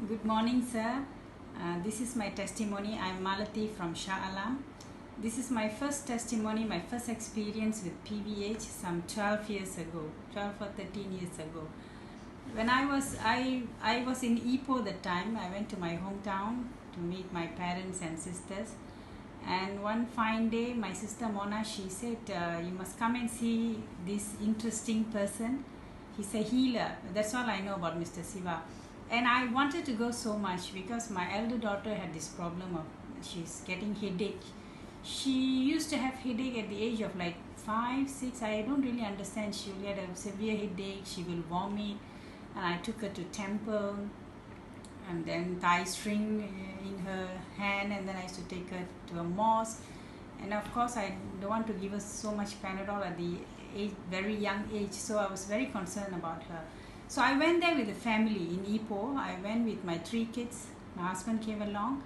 Good morning, sir. This is my testimony. I'm Malati from Shah Alam. This is my first testimony, my first experience with PVH some 12 years ago, 12 or 13 years ago. When I was in Ipoh that time. I went to my hometown to meet my parents and sisters. And one fine day, my sister Mona, she said, you must come and see this interesting person. He's a healer. That's all I know about Mr. Siva. And I wanted to go so much because my elder daughter had this problem of she's getting headache. She used to have headache at the age of like 5, 6. I don't really understand. She had a severe headache. She will vomit. And I took her to temple and then tie string in her hand, and then I used to take her to a mosque. And of course I don't want to give her so much Panadol at the age, very young age, so I was very concerned about her. So I went there with the family in Ipoh. I went with my 3 kids. My husband came along,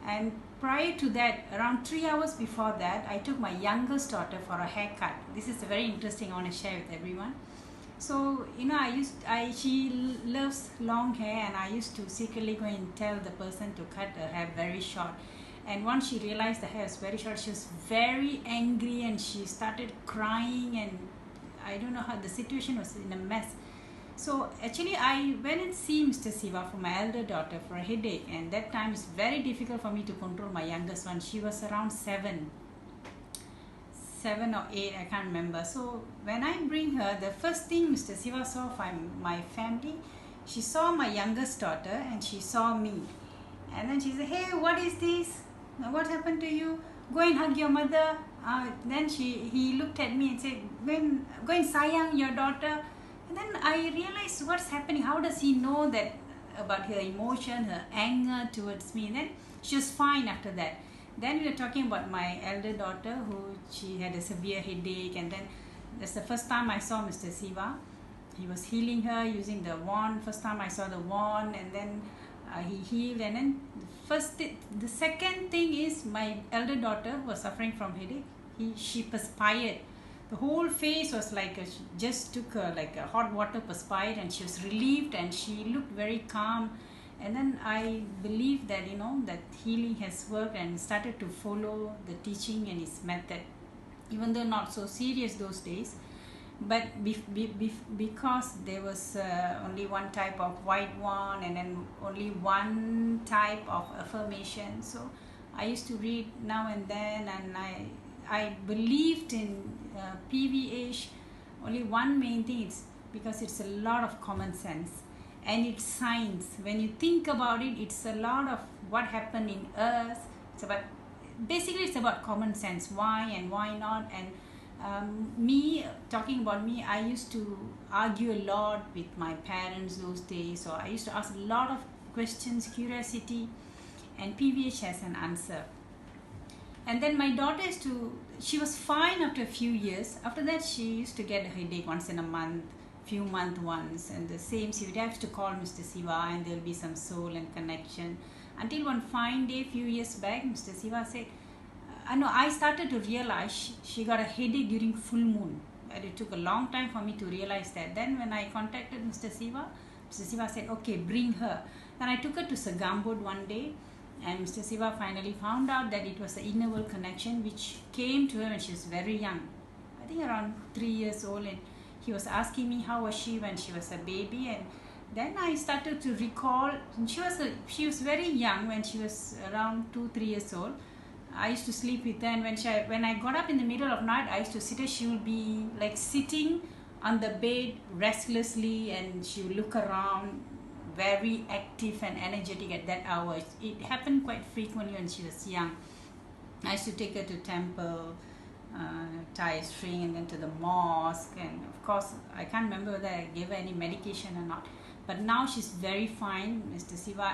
and prior to that, around 3 hours before that, I took my youngest daughter for a haircut. This is very interesting. I want to share with everyone. So she loves long hair, and I used to secretly go and tell the person to cut her hair very short. And once she realized the hair was very short, she was very angry and she started crying, and I don't know how the situation was in a mess. So actually I went and see Mr. Siva for my elder daughter for a headache, and that time it's very difficult for me to control my youngest one. She was around 7 or 8, I can't remember. So when I bring her, the first thing Mr. Siva saw from my family, she saw my youngest daughter and she saw me. And then she said, "Hey, what is this? What happened to you? Go and hug your mother." Then he looked at me and said, go and sayang your daughter." And then I realized what's happening. How does he know that about her emotion, her anger towards me? And then she was fine after that. Then we were talking about my elder daughter, she had a severe headache, and then that's the first time I saw Mr. Siva. He was healing her using the wand. First time I saw the wand, and then he healed. And then the second thing is my elder daughter was suffering from headache. She perspired. The whole face was like she just took like a hot water perspired, and she was relieved and she looked very calm. And then I believe that that healing has worked, and started to follow the teaching and his method, even though not so serious those days. But because there was only one type of white one, and then only one type of affirmation, so I used to read now and then, and I believed in PVH. Only one main thing is because it's a lot of common sense, and it's science. When you think about it, it's a lot of what happened in us. It's about common sense, why and why not. And talking about me, I used to argue a lot with my parents those days. So I used to ask a lot of questions, curiosity, and PVH has an answer. And then my daughter she was fine after a few years. After that, she used to get a headache once in a month, few months once, and the same. She would have to call Mr. Siva, and there will be some soul and connection. Until one fine day, few years back, Mr. Siva said, I started to realize she got a headache during full moon. And it took a long time for me to realize that. Then when I contacted Mr. Siva said, "Okay, bring her." Then I took her to Sagambod one day, and Mr. Siva finally found out that it was the inner world connection which came to her when she was very young. I think around 3 years old, and he was asking me how was she when she was a baby. And then I started to recall, she was very young when she was around 2-3 years old. I used to sleep with her, and when I got up in the middle of night, I used to sit her. She would be like sitting on the bed restlessly, and she would look around, very active and energetic at that hour. It happened quite frequently when she was young. I used to take her to temple, tie a string, and then to the mosque. And of course, I can't remember whether I gave her any medication or not. But now she's very fine. Mr. Siva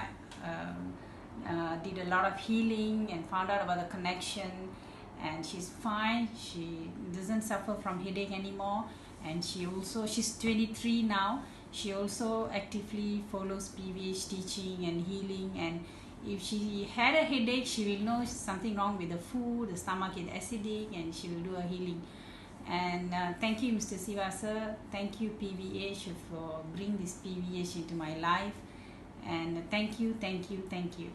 did a lot of healing and found out about the connection, and she's fine. She doesn't suffer from headache anymore, and she's 23 now. She also actively follows PVH teaching and healing, and if she had a headache, she will know something wrong with the food, the stomach is acidic, and she will do a healing. And thank you, Mr. Siva sir. Thank you, PVH, for bringing this PVH into my life. And thank you, thank you, thank you.